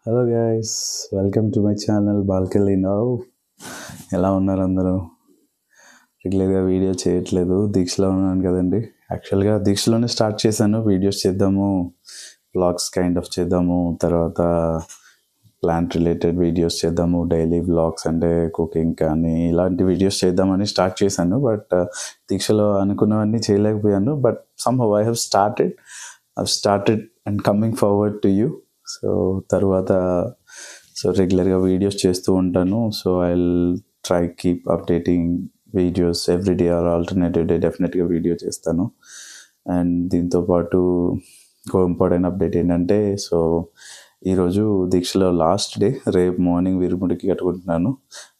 Hello guys, welcome to my channel బాల్కెళ్ళి now. ఎలా ఉన్నారు అందరూ? రెగ్యులర్గా వీడియో చేయట్లేదు, దీక్షలో ఉన్నాను కదండి. యాక్చువల్గా దీక్షలోనే స్టార్ట్ చేశాను, వీడియోస్ చేద్దాము, వ్లాగ్స్ కైండ్ ఆఫ్ చేద్దాము, తర్వాత ప్లాంట్ రిలేటెడ్ వీడియోస్ చేద్దాము, డైలీ వ్లాగ్స్ అంటే కుకింగ్ కానీ ఇలాంటి వీడియోస్ చేద్దామని స్టార్ట్ చేశాను. బట్ దీక్షలో అనుకున్నవన్నీ చేయలేకపోయాను. But somehow I have started and coming forward to you. So తర్వాత రెగ్యులర్గా వీడియోస్ చేస్తూ ఉంటాను. So I try keep updating videos every day or alternative day డెఫినెట్గా వీడియో చేస్తాను. అండ్ దీంతోపాటు ఇంకో ఇంపార్టెంట్ అప్డేట్ ఏంటంటే, సో ఈరోజు దీక్షలో లాస్ట్ డే. రేపు మార్నింగ్ విరుముడికి కట్టుకుంటున్నాను.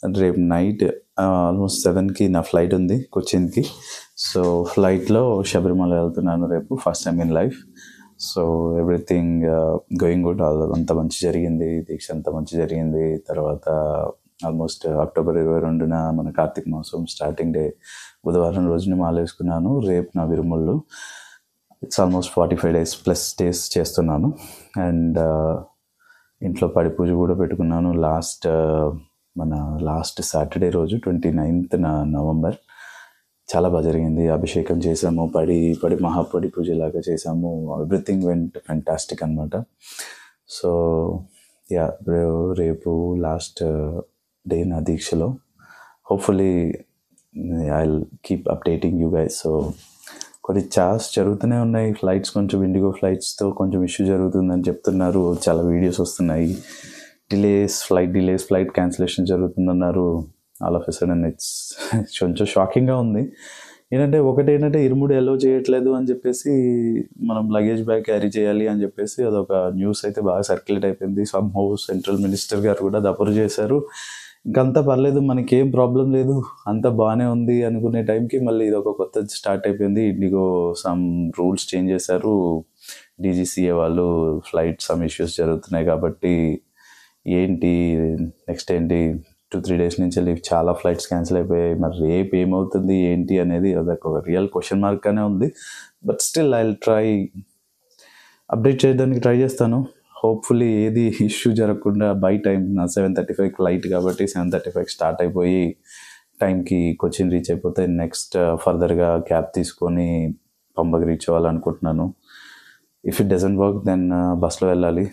అండ్ రేపు నైట్ ఆల్మోస్ట్ 7కి నా ఫ్లైట్ ఉంది కొచ్చిన్కి. సో ఫ్లైట్లో శబరిమల వెళ్తున్నాను రేపు, first time in life. So everything going good, అంత మంచి జరిగింది, దీక్ష అంత మంచి జరిగింది. తర్వాత ఆల్మోస్ట్ అక్టోబర్ 22న మన కార్తీక మాసం స్టార్టింగ్ డే, బుధవారం రోజున మాల వేసుకున్నాను. రేపు నా విరుముళ్ళు. ఇట్స్ ఆల్మోస్ట్ 45 డేస్ చేస్తున్నాను. అండ్ ఇంట్లో పడి పూజ కూడా పెట్టుకున్నాను లాస్ట్ సాటర్డే రోజు 29th నవంబర్. చాలా బాగా జరిగింది. అభిషేకం చేసాము, పడి మహాపడి పూజ లాగా చేసాము. ఎవ్రీథింగ్ వెంట్ ఫ్యాంటాస్టిక్ అనమాట. సో యా, రేపు లాస్ట్ డే నా దీక్షలో. Hopefully I will keep updating you guys. So కొన్ని చార్స్ జరుగుతూనే ఉన్నాయి. ఫ్లైట్స్ కొంచెం ఇండిగో ఫ్లైట్స్తో కొంచెం ఇష్యూ జరుగుతుందని చెప్తున్నారు. చాలా వీడియోస్ వస్తున్నాయి. ఫ్లైట్ క్యాన్సిలేషన్ జరుగుతుందన్నారు. All of a sudden it's కొంచెం షాకింగ్గా ఉంది. ఏంటంటే ఇరుముడి అలో చేయట్లేదు అని చెప్పేసి, మనం లగేజ్ బ్యాగ్ క్యారీ చేయాలి అని చెప్పేసి అదొక న్యూస్ అయితే బాగా సర్క్యులేట్ అయిపోయింది. సమ్హౌ సెంట్రల్ మినిస్టర్ గారు కూడా దపరు చేశారు. ఇంకంతా పర్లేదు, మనకేం ప్రాబ్లం లేదు, అంతా బాగానే ఉంది అనుకునే టైంకి మళ్ళీ ఇదొక కొత్త స్టార్ట్ అయిపోయింది. ఇండిగో సమ్ రూల్స్ చేంజ్ చేశారు. డీజీసీఏ వాళ్ళు ఫ్లైట్ సమ్ ఇష్యూస్ జరుగుతున్నాయి కాబట్టి నెక్స్ట్ 2-3 days నుంచి చాలా ఫ్లైట్స్ క్యాన్సిల్ అయిపోయాయి. మరి రేపు ఏమవుతుంది ఏంటి అనేది అదొక రియల్ క్వశ్చన్ మార్క్గానే ఉంది. But still I will try update చేయడానికి ట్రై చేస్తాను. హోప్ఫుల్లీ ఏది ఇష్యూ జరగకుండా బై టైం. నా 7:35 ఫ్లైట్ కాబట్టి 7:35 స్టార్ట్ అయిపోయి టైంకి కొచ్చిన్ రీచ్ అయిపోతే నెక్స్ట్ ఫర్దర్గా క్యాబ్ తీసుకొని పంబకి రీచ్ అవ్వాలనుకుంటున్నాను. If it doesn't work then బస్లో వెళ్ళాలి.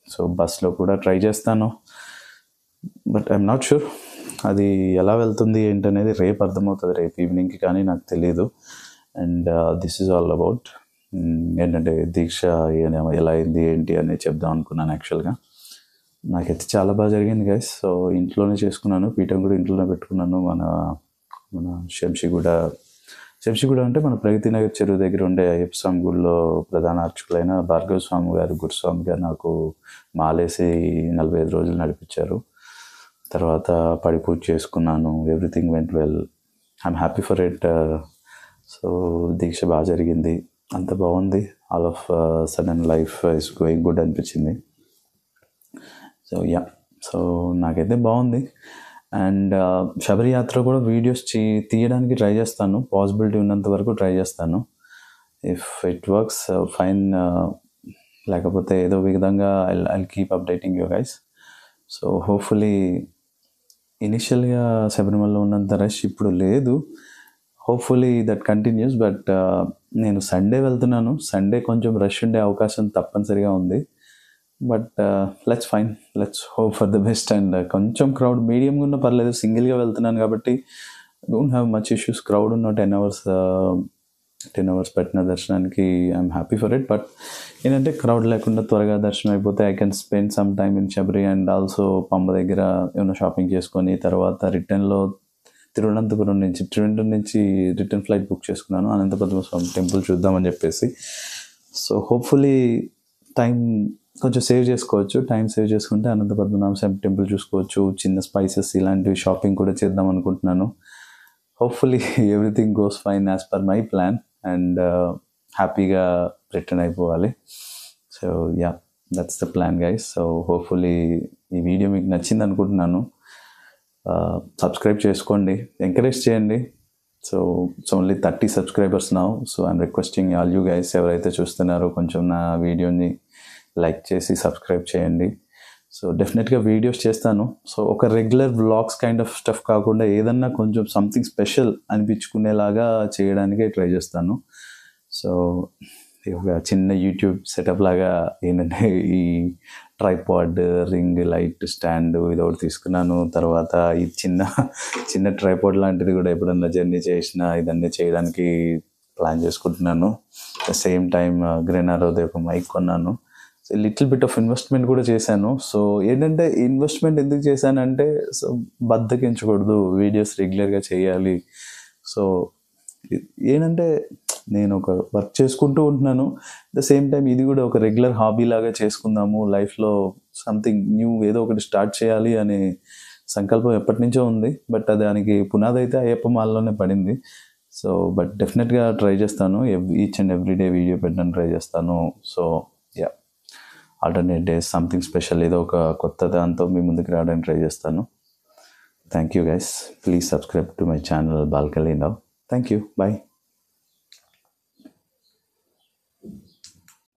సో బస్లో కూడా ట్రై చేస్తాను. బట్ ఐఎమ్ నాట్ షూర్ అది ఎలా వెళ్తుంది ఏంటనేది రేపు అర్థమవుతుంది, రేపు ఈవినింగ్కి, కానీ నాకు తెలియదు. And this is all about ఏంటంటే దీక్ష ఎలా అయింది ఏంటి అనేది చెప్దాం అనుకున్నాను. యాక్చువల్గా నాకైతే చాలా బాగా జరిగింది గైస్. సో ఇంట్లోనే చేసుకున్నాను, పీఠం కూడా ఇంట్లోనే పెట్టుకున్నాను. మన శంషిగూడ అంటే మన ప్రగతి నగర్ చెరువు దగ్గర ఉండే అయ్యప్ప స్వామి గుడిలో ప్రధాన అర్చకులైన భార్గవ స్వామి గారు, గురుస్వామి గారు నాకు మాలేసి 45 రోజులు నడిపించారు. తర్వాత పడి పూజ చేసుకున్నాను. Everything went well. I'm happy for it. So దీక్ష బాగా జరిగింది, అంత బాగుంది. All of sudden life is going good అనిపించింది. సో యా, సో నాకైతే బాగుంది. అండ్ శబరి యాత్ర కూడా వీడియోస్ తీయడానికి ట్రై చేస్తాను, పాసిబిలిటీ ఉన్నంత వరకు ట్రై చేస్తాను. ఇఫ్ ఇట్ వర్క్స్ ఫైన్, లేకపోతే ఏదో విధంగా I keep updating you guys. So hopefully ఇనిషియల్గా శబరిమలలో ఉన్నంత రష్ ఇప్పుడు లేదు. Hopefully that continuous. బట్ నేను సండే వెళ్తున్నాను. సండే కొంచెం రష్ ఉండే అవకాశం తప్పనిసరిగా ఉంది. But let's hope for the best. And కొంచెం క్రౌడ్ మీడియంగా ఉన్న పర్లేదు, సింగిల్గా వెళ్తున్నాను కాబట్టి don't have much issues. Crowd ఉన్న 10 hours పెట్టిన దర్శనానికి I'm happy for it. But ఏంటంటే క్రౌడ్ లేకుండా త్వరగా దర్శనం అయిపోతే I can spend some time in Sabari. And also Pamba దగ్గర ఏమైనా షాపింగ్ చేసుకొని తర్వాత రిటర్న్లో త్రివేంద్రం నుంచి రిటర్న్ ఫ్లైట్ బుక్ చేసుకున్నాను, అనంతపద్మ స్వామి టెంపుల్ చూద్దామని చెప్పేసి. సో హోప్ఫుల్లీ టైం కొంచెం సేవ్ చేసుకోవచ్చు. టైం సేవ్ చేసుకుంటే అనంతపద్మనాభ స్వామి టెంపుల్ చూసుకోవచ్చు, చిన్న స్పైసెస్ ఇలాంటివి షాపింగ్ కూడా చేద్దాం అనుకుంటున్నాను. Hopefully everything goes fine as per my plan. And హ్యాపీగా రిటర్న్ అయిపోవాలి. So yeah, that's the plan guys. So hopefully ఈ వీడియో మీకు నచ్చింది అనుకుంటున్నాను. సబ్స్క్రైబ్ చేసుకోండి, ఎంకరేజ్ చేయండి. So it's only 30 subscribers now. So I'm requesting all you guys, ఎవరైతే చూస్తున్నారో కొంచెం నా వీడియోని లైక్ చేసి సబ్స్క్రైబ్ చేయండి. సో డెఫినెట్గా వీడియోస్ చేస్తాను. సో ఒక regular vlogs kind of stuff కాకుండా ఏదన్నా కొంచెం సంథింగ్ స్పెషల్ అనిపించుకునేలాగా చేయడానికే ట్రై చేస్తాను. సో ఒక చిన్న యూట్యూబ్ సెటప్ లాగా ఏంటంటే ఈ ట్రైపాడ్, రింగ్ లైట్ స్టాండ్ ఇది ఒకటి తీసుకున్నాను. తర్వాత ఈ చిన్న ట్రైపాడ్ లాంటిది కూడా ఎప్పుడన్నా జర్నీ చేసినా ఇదన్నీ చేయడానికి ప్లాన్ చేసుకుంటున్నాను. ద సేమ్ టైం గ్రెనారోది ఒక మైక్ కొన్నాను. So little bit of investment కూడా చేశాను. సో ఏంటంటే ఇన్వెస్ట్మెంట్ ఎందుకు చేశానంటే, సో బద్దకించకూడదు, వీడియోస్ రెగ్యులర్గా చేయాలి. సో ఏంటంటే నేను ఒక వర్క్ చేసుకుంటూ ఉంటున్నాను, ద సేమ్ టైం ఇది కూడా ఒక రెగ్యులర్ హాబీ లాగా చేసుకుందాము, లైఫ్లో సంథింగ్ న్యూ ఏదో ఒకటి స్టార్ట్ చేయాలి అనే సంకల్పం ఎప్పటి నుంచో ఉంది. బట్ దానికి పునాది అయితే అయ్యప్ప మాలలోనే పడింది. సో బట్ డెఫినెట్గా ట్రై చేస్తాను, each and every day video పెట్టడానికి ట్రై చేస్తాను. So ya, alternate days something special ఏదో ఒక కొత్త దాంతో మీ ముందుకు రావడానికి ట్రై చేస్తాను. Thank you guys. Please subscribe to my channel balcony now. Thank you. Bye.